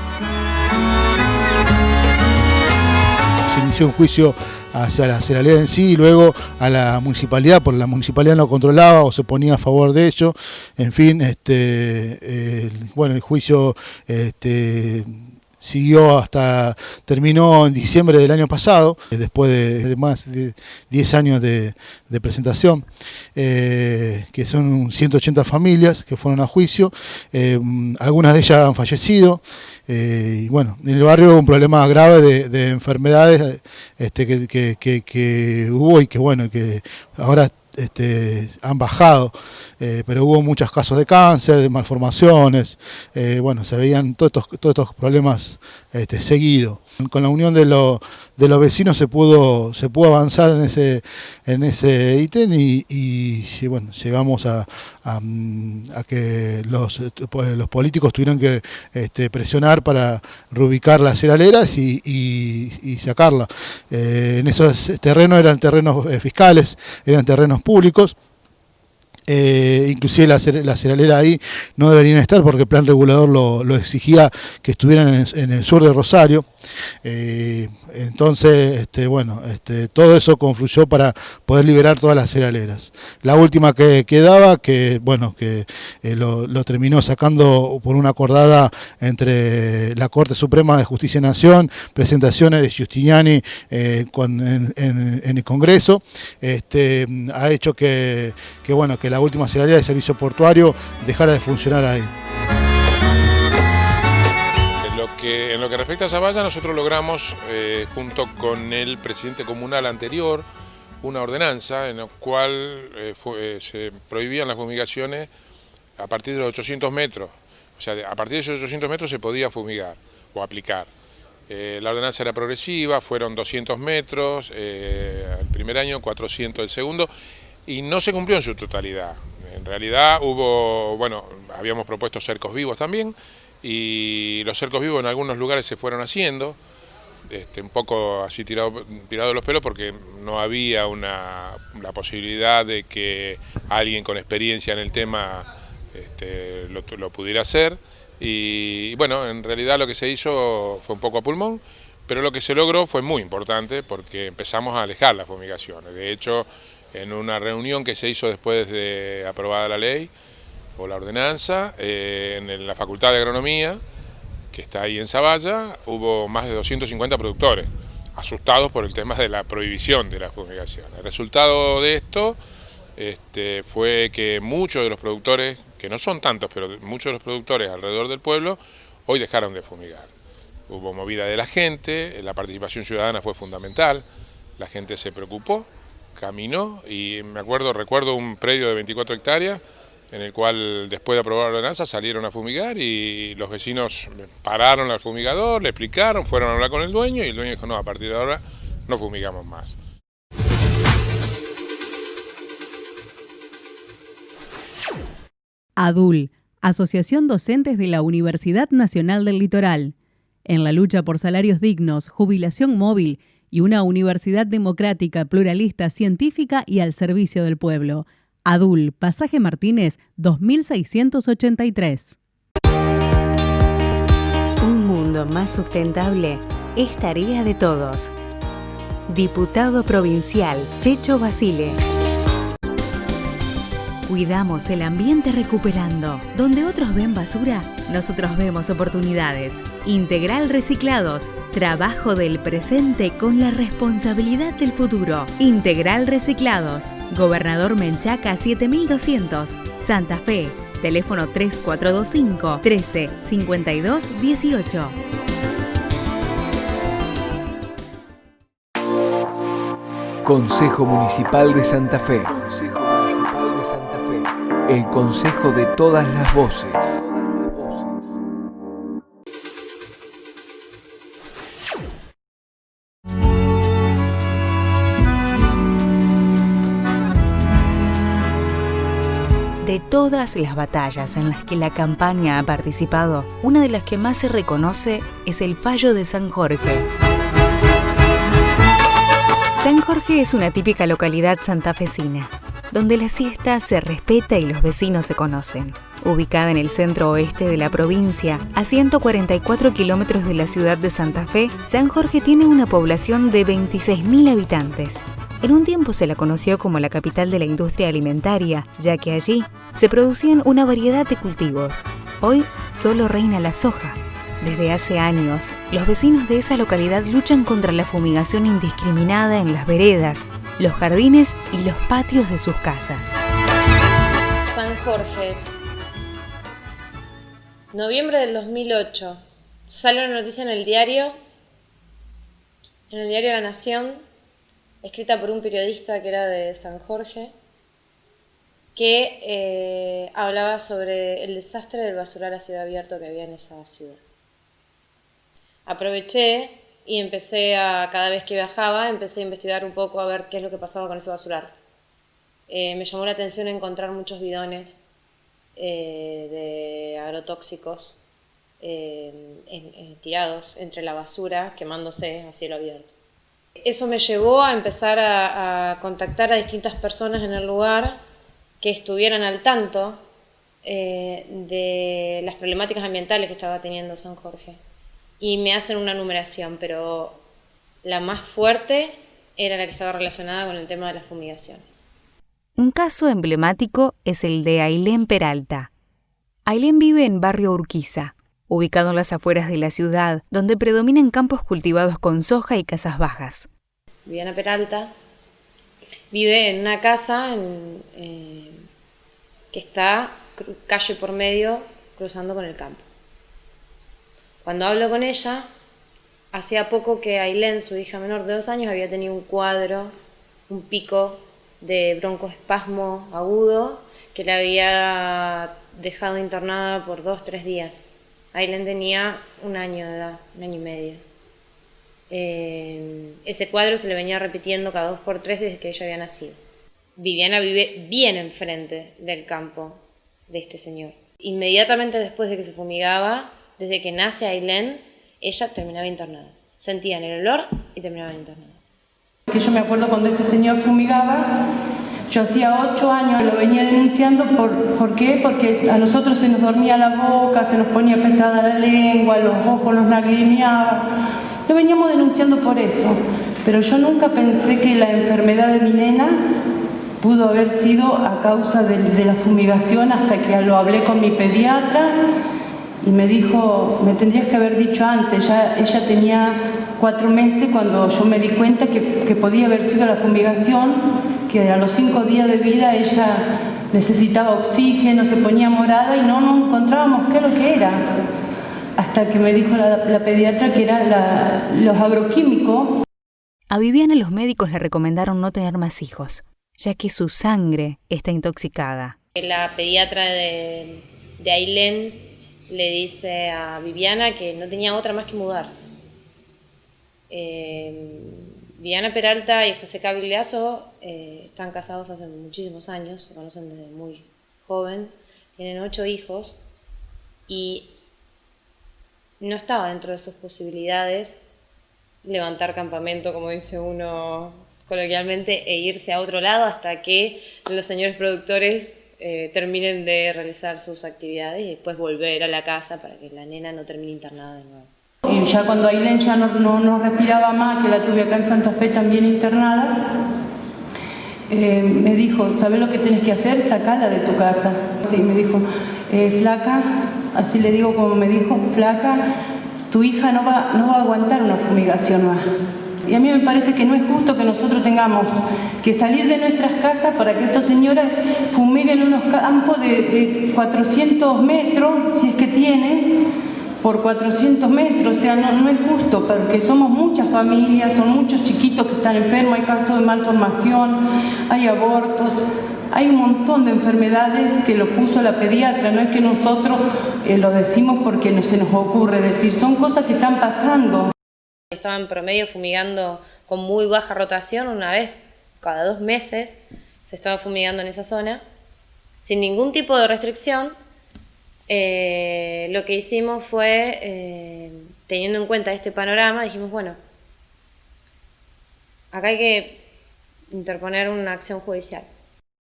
Se inició un juicio hacia la cerealera en sí y luego a la municipalidad, porque la municipalidad no controlaba o se ponía a favor de ello. En fin, bueno, el juicio siguió terminó en diciembre del año pasado, después de más de 10 años de presentación, que son 180 familias que fueron a juicio, algunas de ellas han fallecido, y bueno, en el barrio hubo un problema grave de enfermedades que hubo y que bueno, que ahora han bajado, pero hubo muchos casos de cáncer, malformaciones, bueno, se veían todos estos problemas seguidos. Con la unión de los vecinos se pudo avanzar en ese ítem y bueno, llegamos a que los políticos tuvieron que presionar para reubicar las cerealeras y sacarla. En esos terrenos eran terrenos fiscales, eran terrenos públicos. Inclusive la cerealera ahí no deberían estar porque el plan regulador lo exigía que estuvieran en el sur de Rosario. Entonces, bueno, todo eso confluyó para poder liberar todas las cerealeras. La última que quedaba, que bueno, que lo terminó sacando por una acordada entre la Corte Suprema de Justicia de Nación, presentaciones de Giustiniani en el Congreso, ha hecho que bueno, que la última cerealera de servicio portuario dejara de funcionar ahí. En lo que respecta a Zavalla, nosotros logramos, junto con el presidente comunal anterior, una ordenanza en la cual se prohibían las fumigaciones a partir de los 800 metros. O sea, a partir de esos 800 metros se podía fumigar o aplicar. La ordenanza era progresiva, fueron 200 metros el primer año, 400 el segundo, y no se cumplió en su totalidad. En realidad habíamos propuesto cercos vivos también, y los cercos vivos en algunos lugares se fueron haciendo, un poco así tirado de los pelos, porque no había la posibilidad de que alguien con experiencia en el tema lo pudiera hacer. Y bueno, en realidad lo que se hizo fue un poco a pulmón, pero lo que se logró fue muy importante porque empezamos a alejar las fumigaciones. De hecho, en una reunión que se hizo después de aprobada la ley o la ordenanza, en la Facultad de Agronomía, que está ahí en Zavalla, hubo más de 250 productores asustados por el tema de la prohibición de la fumigación. El resultado de esto fue que muchos de los productores, que no son tantos, pero muchos de los productores alrededor del pueblo, hoy dejaron de fumigar. Hubo movida de la gente, la participación ciudadana fue fundamental, la gente se preocupó, caminó, y recuerdo un predio de 24 hectáreas, en el cual después de aprobar la ordenanza salieron a fumigar y los vecinos pararon al fumigador, le explicaron, fueron a hablar con el dueño y el dueño dijo: no, a partir de ahora no fumigamos más. ADUL, Asociación Docentes de la Universidad Nacional del Litoral. En la lucha por salarios dignos, jubilación móvil y una universidad democrática, pluralista, científica y al servicio del pueblo. ADUL, Pasaje Martínez, 2683. Un mundo más sustentable es tarea de todos. Diputado Provincial, Checho Basile. Cuidamos el ambiente recuperando. Donde otros ven basura, nosotros vemos oportunidades. Integral Reciclados. Trabajo del presente con la responsabilidad del futuro. Integral Reciclados. Gobernador Menchaca 7200. Santa Fe. Teléfono 3425 13 52 18. Consejo Municipal de Santa Fe. Consejo Municipal de Santa Fe. El consejo de todas las voces. De todas las batallas en las que la campaña ha participado, una de las que más se reconoce es el fallo de San Jorge. San Jorge es una típica localidad santafesina, donde la siesta se respeta y los vecinos se conocen. Ubicada en el centro oeste de la provincia, a 144 kilómetros de la ciudad de Santa Fe, San Jorge tiene una población de 26.000 habitantes. En un tiempo se la conoció como la capital de la industria alimentaria, ya que allí se producían una variedad de cultivos. Hoy solo reina la soja. Desde hace años, los vecinos de esa localidad luchan contra la fumigación indiscriminada en las veredas, los jardines y los patios de sus casas. San Jorge. Noviembre del 2008. Sale una noticia en el diario La Nación, escrita por un periodista que era de San Jorge, que hablaba sobre el desastre del basural a cielo abierto que había en esa ciudad. Aproveché y cada vez que viajaba, empecé a investigar un poco a ver qué es lo que pasaba con ese basural. Me llamó la atención encontrar muchos bidones de agrotóxicos tirados entre la basura, quemándose a cielo abierto. Eso me llevó a empezar a contactar a distintas personas en el lugar que estuvieran al tanto de las problemáticas ambientales que estaba teniendo San Jorge. Y me hacen una numeración, pero la más fuerte era la que estaba relacionada con el tema de las fumigaciones. Un caso emblemático es el de Ailén Peralta. Ailén vive en barrio Urquiza, ubicado en las afueras de la ciudad, donde predominan campos cultivados con soja y casas bajas. Viviana Peralta vive en una casa que está calle por medio cruzando con el campo. Cuando hablo con ella, hacía poco que Ailén, su hija menor de 2 años, había tenido un cuadro, un pico de broncoespasmo agudo que la había dejado internada por 2-3 días. Ailén tenía 1 año de edad, 1 año y medio. Ese cuadro se le venía repitiendo cada 2x3 desde que ella había nacido. Viviana vive bien enfrente del campo de este señor. Inmediatamente después de que se fumigaba, desde que nace Ailén, ella terminaba internada. Sentían el olor y terminaba internada. Que yo me acuerdo cuando este señor fumigaba, yo hacía 8 años lo venía denunciando. ¿Por qué? Porque a nosotros se nos dormía la boca, se nos ponía pesada la lengua, los ojos nos lagrimeaba. Lo veníamos denunciando por eso, pero yo nunca pensé que la enfermedad de mi nena pudo haber sido a causa de la fumigación, hasta que lo hablé con mi pediatra y me dijo, me tendrías que haber dicho antes. Ella tenía 4 meses cuando yo me di cuenta que podía haber sido la fumigación, que a los 5 días de vida ella necesitaba oxígeno, se ponía morada y no encontrábamos qué es lo que era. Hasta que me dijo la pediatra que eran los agroquímicos. A Viviana los médicos le recomendaron no tener más hijos, ya que su sangre está intoxicada. La pediatra de Ailén le dice a Viviana que no tenía otra más que mudarse. Viviana Peralta y José Cavigliazo están casados hace muchísimos años, se conocen desde muy joven, tienen 8 hijos y no estaba dentro de sus posibilidades levantar campamento, como dice uno coloquialmente, e irse a otro lado hasta que los señores productores terminen de realizar sus actividades y después volver a la casa para que la nena no termine internada de nuevo. Y ya cuando Ailén ya no respiraba más, que la tuve acá en Santa Fe también internada, me dijo, ¿sabes lo que tenés que hacer? Sacala de tu casa. Sí, me dijo, flaca, así le digo como me dijo, flaca, tu hija no va a aguantar una fumigación más. Y a mí me parece que no es justo que nosotros tengamos que salir de nuestras casas para que estas señoras fumiguen unos campos de 400 metros, si es que tienen, por 400 metros. O sea, no es justo, porque somos muchas familias, son muchos chiquitos que están enfermos, hay casos de malformación, hay abortos, hay un montón de enfermedades que lo puso la pediatra, no es que nosotros lo decimos porque no se nos ocurre decir, son cosas que están pasando. Estaba en promedio fumigando con muy baja rotación, una vez cada 2 meses se estaba fumigando en esa zona, sin ningún tipo de restricción. Lo que hicimos fue, teniendo en cuenta este panorama, dijimos, bueno, acá hay que interponer una acción judicial.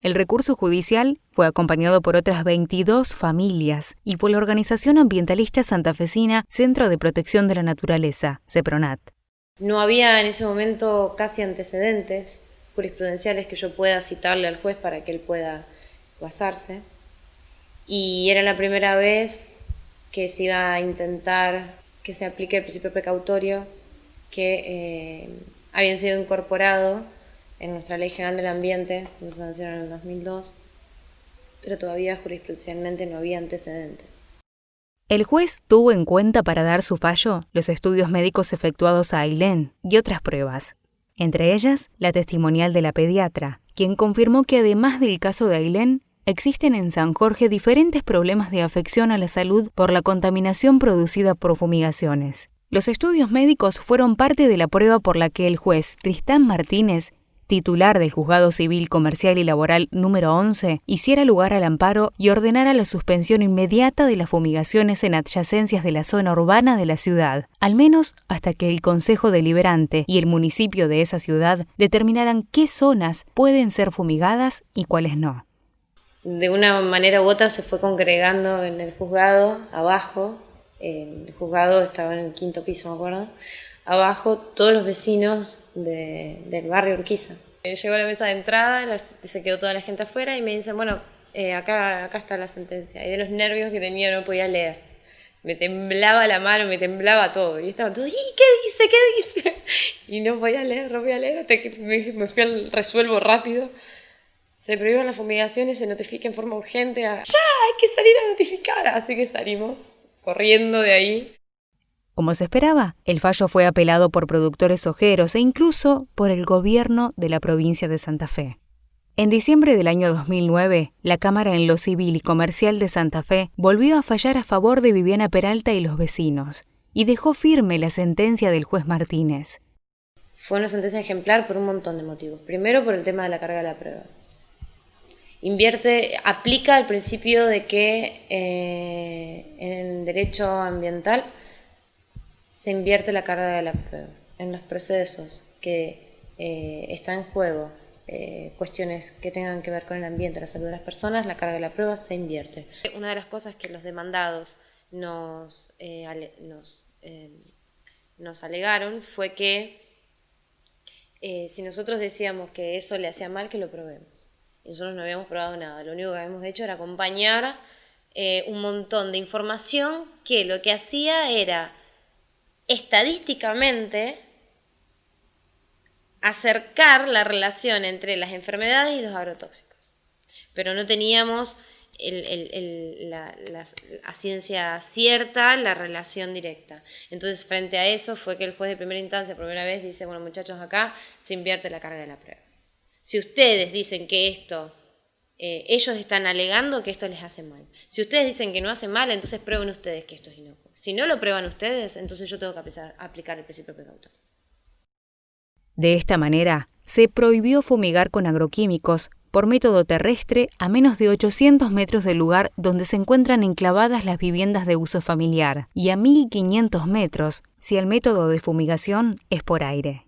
El recurso judicial fue acompañado por otras 22 familias y por la organización ambientalista santafesina Centro de Protección de la Naturaleza, CEPRONAT. No había en ese momento casi antecedentes jurisprudenciales que yo pueda citarle al juez para que él pueda basarse. Y era la primera vez que se iba a intentar que se aplique el principio precautorio que habían sido incorporado en nuestra Ley General del Ambiente, que nos sancionaron en el 2002, pero todavía jurisprudencialmente no había antecedentes. El juez tuvo en cuenta para dar su fallo los estudios médicos efectuados a Ailén y otras pruebas, entre ellas la testimonial de la pediatra, quien confirmó que además del caso de Ailén, existen en San Jorge diferentes problemas de afección a la salud por la contaminación producida por fumigaciones. Los estudios médicos fueron parte de la prueba por la que el juez Tristán Martínez, titular del Juzgado Civil, Comercial y Laboral número 11, hiciera lugar al amparo y ordenara la suspensión inmediata de las fumigaciones en adyacencias de la zona urbana de la ciudad, al menos hasta que el Consejo Deliberante y el municipio de esa ciudad determinaran qué zonas pueden ser fumigadas y cuáles no. De una manera u otra se fue congregando en el juzgado, abajo, el juzgado estaba en el 5º piso, me acuerdo, abajo todos los vecinos del barrio Urquiza. Llegó a la mesa de entrada, se quedó toda la gente afuera y me dicen, bueno, acá está la sentencia. Y de los nervios que tenía no podía leer. Me temblaba la mano, me temblaba todo. Y estaban todos, ¿y qué dice? ¿Qué dice? Y no podía leer, hasta que me fui al resuelvo rápido. Se prohíban las fumigaciones, se notifica en forma urgente. ¡Ya! Hay que salir a notificar. Así que salimos corriendo de ahí. Como se esperaba, el fallo fue apelado por productores sojeros e incluso por el gobierno de la provincia de Santa Fe. En diciembre del año 2009, la Cámara en lo Civil y Comercial de Santa Fe volvió a fallar a favor de Viviana Peralta y los vecinos, y dejó firme la sentencia del juez Martínez. Fue una sentencia ejemplar por un montón de motivos. Primero, por el tema de la carga de la prueba. Aplica el principio de que en el derecho ambiental se invierte la carga de la prueba. En los procesos que está en juego, cuestiones que tengan que ver con el ambiente, la salud de las personas, la carga de la prueba se invierte. Una de las cosas que los demandados nos alegaron fue que si nosotros decíamos que eso le hacía mal, que lo probemos. Y nosotros no habíamos probado nada, lo único que habíamos hecho era acompañar un montón de información que lo que hacía era estadísticamente acercar la relación entre las enfermedades y los agrotóxicos. Pero no teníamos a ciencia cierta la relación directa. Entonces, frente a eso fue que el juez de primera instancia, por primera vez, dice, bueno, muchachos, acá se invierte la carga de la prueba. Si ustedes dicen que esto, ellos están alegando que esto les hace mal. Si ustedes dicen que no hace mal, entonces prueben ustedes que esto es inocuo. Si no lo prueban ustedes, entonces yo tengo que aplicar el principio precautorio. De esta manera, se prohibió fumigar con agroquímicos por método terrestre a menos de 800 metros del lugar donde se encuentran enclavadas las viviendas de uso familiar y a 1.500 metros si el método de fumigación es por aire.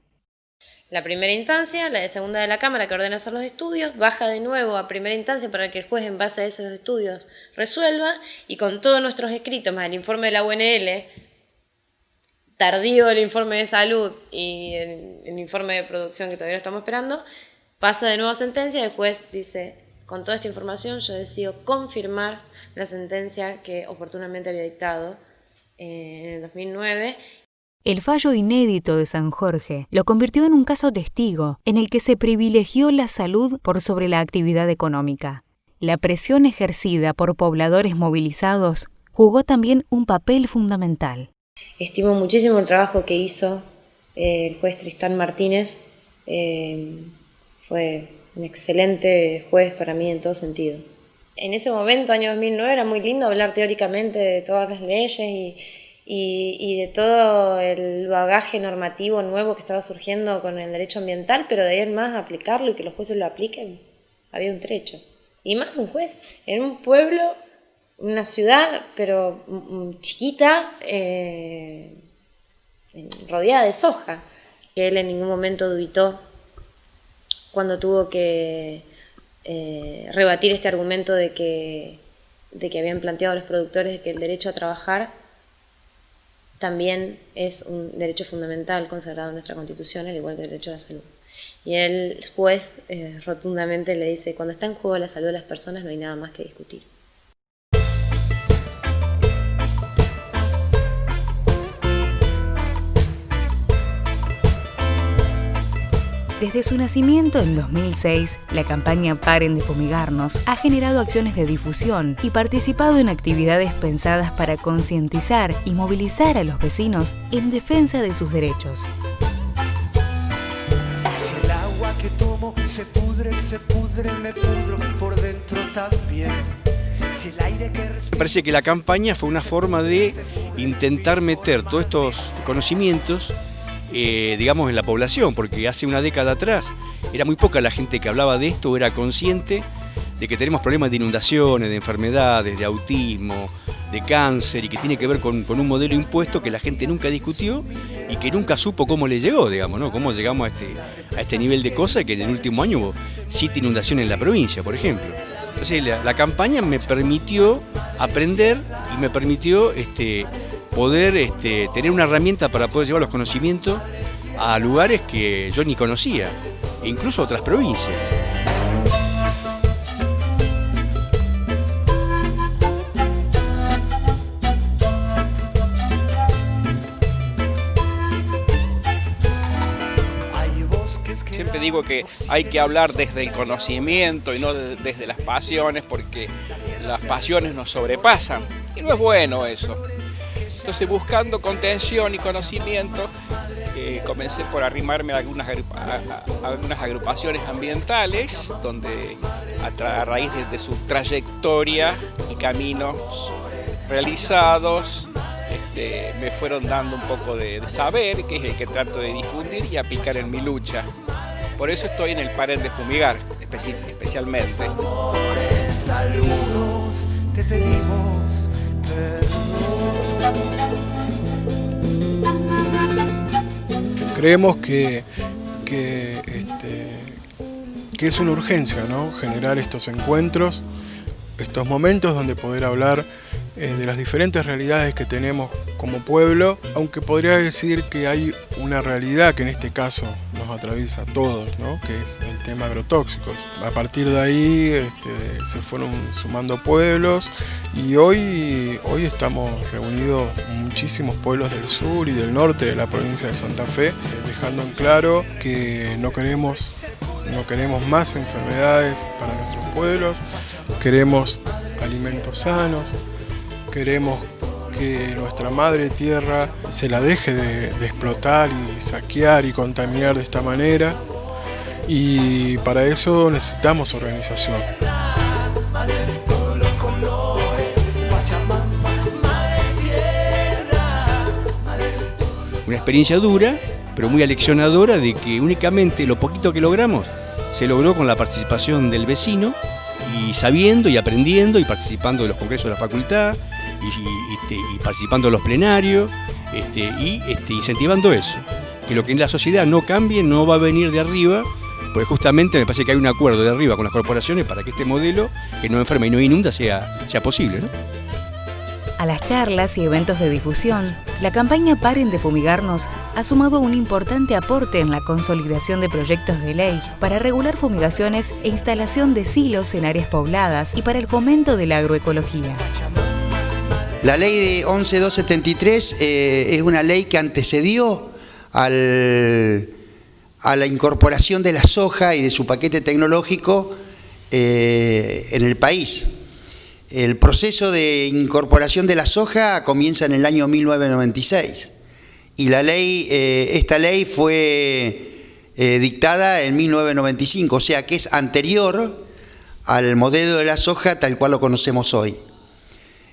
La primera instancia, la de segunda de la Cámara que ordena hacer los estudios, baja de nuevo a primera instancia para que el juez en base a esos estudios resuelva, y con todos nuestros escritos, más el informe de la UNL, tardío el informe de salud y el informe de producción que todavía lo estamos esperando, pasa de nuevo a sentencia y el juez dice, con toda esta información yo decido confirmar la sentencia que oportunamente había dictado en el 2009. El fallo inédito de San Jorge lo convirtió en un caso testigo, en el que se privilegió la salud por sobre la actividad económica. La presión ejercida por pobladores movilizados jugó también un papel fundamental. Estimo muchísimo el trabajo que hizo el juez Tristán Martínez. Fue un excelente juez para mí en todo sentido. En ese momento, año 2009, era muy lindo hablar teóricamente de todas las leyes y de todo el bagaje normativo nuevo que estaba surgiendo con el derecho ambiental, pero de ahí en más aplicarlo y que los jueces lo apliquen, había un trecho. Y más un juez en un pueblo, una ciudad, pero chiquita, rodeada de soja. Él en ningún momento dubitó cuando tuvo que rebatir este argumento de que habían planteado los productores de que el derecho a trabajar también es un derecho fundamental consagrado en nuestra Constitución, al igual que el derecho a la salud. Y el juez rotundamente le dice, cuando está en juego la salud de las personas no hay nada más que discutir. Desde su nacimiento en 2006, la campaña Paren de Fumigarnos ha generado acciones de difusión y participado en actividades pensadas para concientizar y movilizar a los vecinos en defensa de sus derechos. Si el agua que tomo se pudre, me pudro por dentro también. Si el aire que respiro... Me parece que la campaña fue una forma de intentar meter todos estos conocimientos digamos en la población, porque hace una década atrás era muy poca la gente que hablaba de esto o era consciente de que tenemos problemas de inundaciones, de enfermedades, de autismo, de cáncer, y que tiene que ver con un modelo impuesto que la gente nunca discutió y que nunca supo cómo le llegó, digamos, ¿no? Cómo llegamos a este nivel de cosas, que en el último año hubo 7 inundaciones en la provincia, por ejemplo. Entonces la campaña me permitió aprender y me permitió poder tener una herramienta para poder llevar los conocimientos a lugares que yo ni conocía, e incluso a otras provincias. Siempre digo que hay que hablar desde el conocimiento y no desde las pasiones, porque las pasiones nos sobrepasan y no es bueno eso. Entonces, buscando contención y conocimiento, comencé por arrimarme a algunas agrupaciones ambientales, donde a raíz de su trayectoria y caminos realizados, me fueron dando un poco de saber, que es el que trato de difundir y aplicar en mi lucha. Por eso estoy en el Paren de Fumigar, especialmente. Algunos te pedimos Creemos que es una urgencia, ¿no? Generar estos encuentros, estos momentos donde poder hablar de las diferentes realidades que tenemos como pueblo, aunque podría decir que hay una realidad que en este caso nos atraviesa a todos, ¿no? Que es el tema agrotóxicos. A partir de ahí se fueron sumando pueblos y hoy estamos reunidos muchísimos pueblos del sur y del norte de la provincia de Santa Fe, dejando en claro que no queremos más enfermedades para nuestros pueblos, queremos alimentos sanos, queremos que nuestra madre tierra se la deje de explotar y saquear y contaminar de esta manera, y para eso necesitamos organización. Una experiencia dura, pero muy aleccionadora, de que únicamente lo poquito que logramos se logró con la participación del vecino y sabiendo y aprendiendo y participando de los congresos de la facultad y participando de los plenarios y incentivando eso. Que lo que en la sociedad no cambie no va a venir de arriba, pues justamente me parece que hay un acuerdo de arriba con las corporaciones para que este modelo, que no enferma y no inunda, sea posible, ¿no? A las charlas y eventos de difusión, la campaña Paren de Fumigarnos ha sumado un importante aporte en la consolidación de proyectos de ley para regular fumigaciones e instalación de silos en áreas pobladas y para el fomento de la agroecología. La ley de 11.273 es una ley que antecedió a la incorporación de la soja y de su paquete tecnológico en el país. El proceso de incorporación de la soja comienza en el año 1996 y esta ley fue dictada en 1995, o sea que es anterior al modelo de la soja tal cual lo conocemos hoy.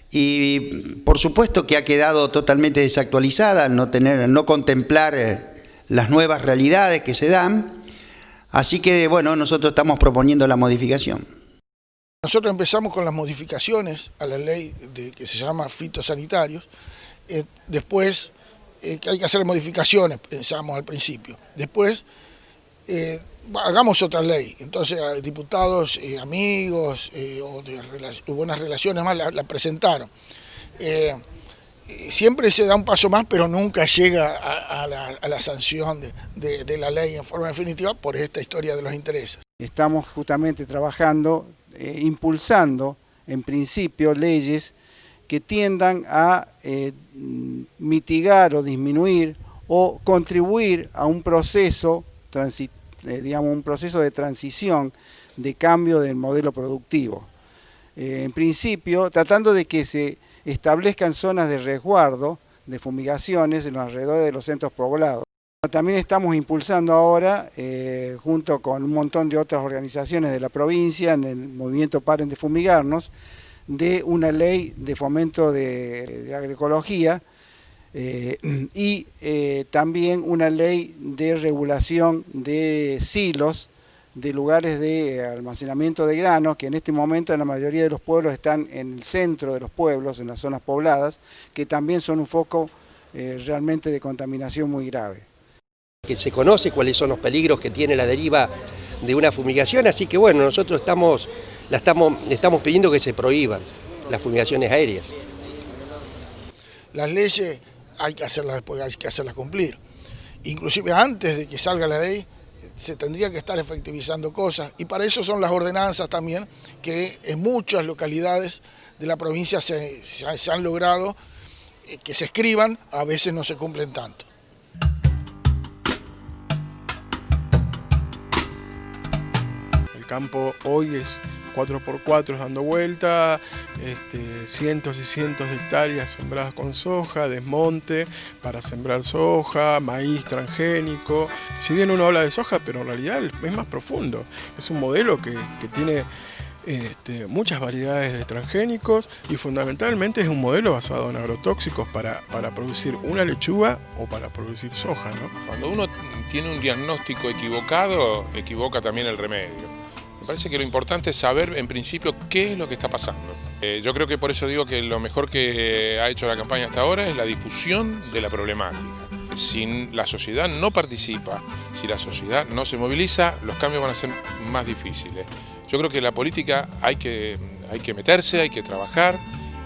Y por supuesto que ha quedado totalmente desactualizada al no contemplar las nuevas realidades que se dan, así que bueno, nosotros estamos proponiendo la modificación. Nosotros empezamos con las modificaciones a la ley que se llama fitosanitarios, después que hay que hacer modificaciones, pensamos al principio, después hagamos otra ley, entonces diputados, amigos o de buenas relaciones más la presentaron. Siempre se da un paso más, pero nunca llega a la sanción de la ley en forma definitiva por esta historia de los intereses. Estamos justamente trabajando, impulsando en principio leyes que tiendan a mitigar o disminuir o contribuir a un proceso, un proceso de transición, de cambio del modelo productivo. En principio, tratando de que se establezcan zonas de resguardo de fumigaciones en los alrededores de los centros poblados. También estamos impulsando ahora, junto con un montón de otras organizaciones de la provincia, en el movimiento Paren de Fumigarnos, de una ley de fomento de agroecología y también una ley de regulación de silos, de lugares de almacenamiento de granos, que en este momento en la mayoría de los pueblos están en el centro de los pueblos, en las zonas pobladas, que también son un foco realmente de contaminación muy grave. Que se conoce cuáles son los peligros que tiene la deriva de una fumigación, así que bueno, nosotros estamos pidiendo que se prohíban las fumigaciones aéreas. Las leyes hay que hacerlas después, hay que hacerlas cumplir. Inclusive antes de que salga la ley, se tendría que estar efectivizando cosas, y para eso son las ordenanzas también, que en muchas localidades de la provincia se han logrado que se escriban, a veces no se cumplen tanto. El campo hoy es 4x4 dando vuelta, cientos y cientos de hectáreas sembradas con soja, desmonte para sembrar soja, maíz transgénico. Si bien uno habla de soja, pero en realidad es más profundo. Es un modelo que tiene muchas variedades de transgénicos y fundamentalmente es un modelo basado en agrotóxicos para producir una lechuga o para producir soja, ¿no? Cuando uno tiene un diagnóstico equivocado, equivoca también el remedio. Me parece que lo importante es saber en principio qué es lo que está pasando. Yo creo que por eso digo que lo mejor que ha hecho la campaña hasta ahora es la difusión de la problemática. Si la sociedad no participa, si la sociedad no se moviliza, los cambios van a ser más difíciles. Yo creo que la política hay que meterse, hay que trabajar.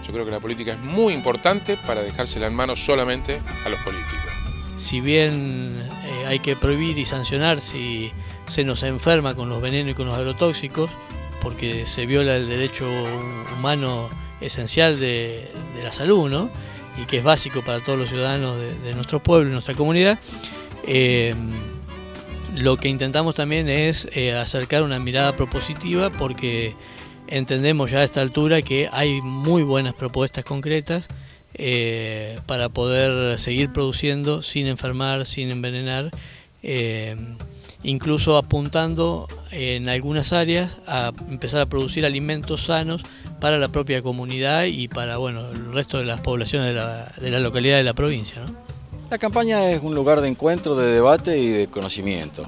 Yo creo que la política es muy importante para dejársela en manos solamente a los políticos. Si bien hay que prohibir y sancionar si se nos enferma con los venenos y con los agrotóxicos, porque se viola el derecho humano esencial de la salud, ¿no? Y que es básico para todos los ciudadanos de nuestro pueblo y nuestra comunidad, lo que intentamos también es acercar una mirada propositiva, porque entendemos ya a esta altura que hay muy buenas propuestas concretas para poder seguir produciendo sin enfermar, sin envenenar, incluso apuntando en algunas áreas a empezar a producir alimentos sanos para la propia comunidad y para el resto de las poblaciones de la localidad de la provincia, ¿no? La campaña es un lugar de encuentro, de debate y de conocimiento.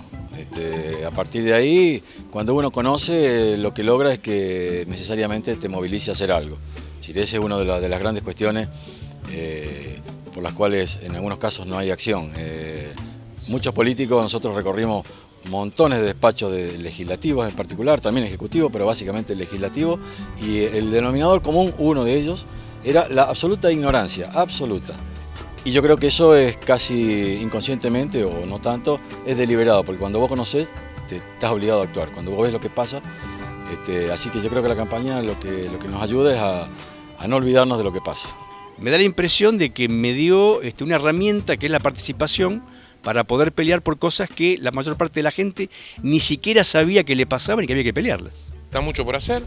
A partir de ahí, cuando uno conoce, lo que logra es que necesariamente te movilice a hacer algo. Es decir, esa es una de las grandes cuestiones por las cuales en algunos casos no hay acción. Muchos políticos, nosotros recorrimos montones de despachos legislativos en particular, también ejecutivos, pero básicamente legislativos, y el denominador común, uno de ellos, era la absoluta ignorancia, absoluta. Y yo creo que eso es casi inconscientemente, o no tanto, es deliberado, porque cuando vos conocés, te estás obligado a actuar. Cuando vos ves lo que pasa, así que yo creo que la campaña lo que nos ayuda es a no olvidarnos de lo que pasa. Me da la impresión de que me dio una herramienta que es la participación para poder pelear por cosas que la mayor parte de la gente ni siquiera sabía que le pasaban y que había que pelearlas. Está mucho por hacer,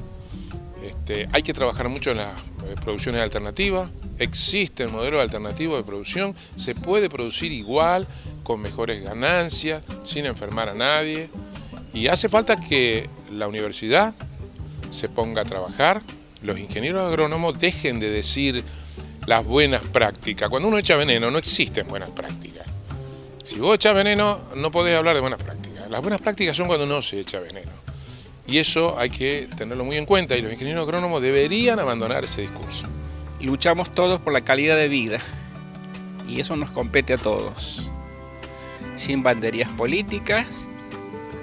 hay que trabajar mucho en las producciones alternativas, existen modelos alternativos de producción, se puede producir igual, con mejores ganancias, sin enfermar a nadie, y hace falta que la universidad se ponga a trabajar, los ingenieros agrónomos dejen de decir las buenas prácticas. Cuando uno echa veneno no existen buenas prácticas. Si vos echás veneno no podés hablar de buenas prácticas. Las buenas prácticas son cuando no se echa veneno. Y eso hay que tenerlo muy en cuenta y los ingenieros agrónomos deberían abandonar ese discurso. Luchamos todos por la calidad de vida y eso nos compete a todos, sin banderías políticas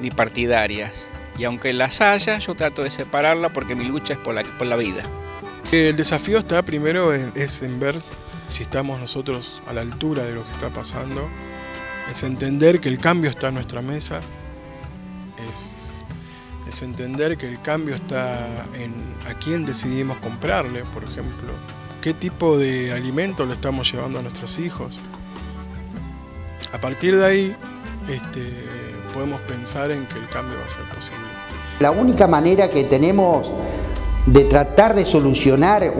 ni partidarias. Y aunque las haya, yo trato de separarla porque mi lucha es por la vida. El desafío está primero es en ver si estamos nosotros a la altura de lo que está pasando, es entender que el cambio está en nuestra mesa, es entender que el cambio está en a quién decidimos comprarle, por ejemplo, qué tipo de alimento le estamos llevando a nuestros hijos. A partir de ahí podemos pensar en que el cambio va a ser posible. La única manera que tenemos de tratar de solucionar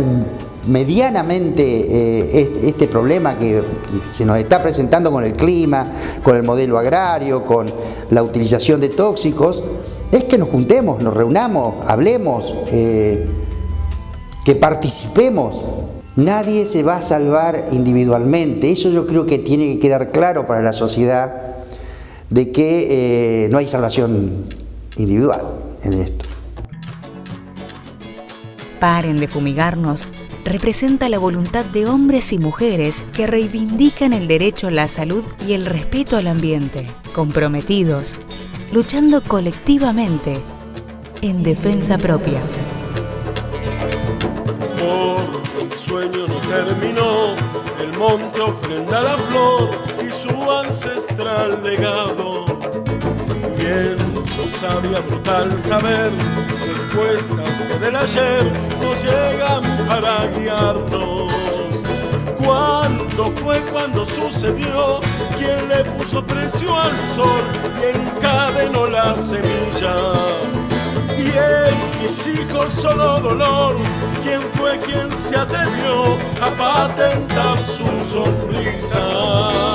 medianamente este problema que se nos está presentando con el clima, con el modelo agrario, con la utilización de tóxicos, es que nos juntemos, nos reunamos, hablemos, que participemos. Nadie se va a salvar individualmente. Eso yo creo que tiene que quedar claro para la sociedad, de que no hay salvación individual en esto. Paren de fumigarnos representa la voluntad de hombres y mujeres que reivindican el derecho a la salud y el respeto al ambiente, comprometidos, luchando colectivamente en defensa propia. Por el sueño no terminó, el monte ofrenda la flor y su ancestral legado. Y en su sabia brutal saber, respuestas que del ayer nos llegan para guiarnos. ¿Cuándo fue cuando sucedió? ¿Quién le puso precio al sol y encadenó la semilla? Y en mis hijos solo dolor. ¿Quién fue quien se atrevió a patentar su sonrisa?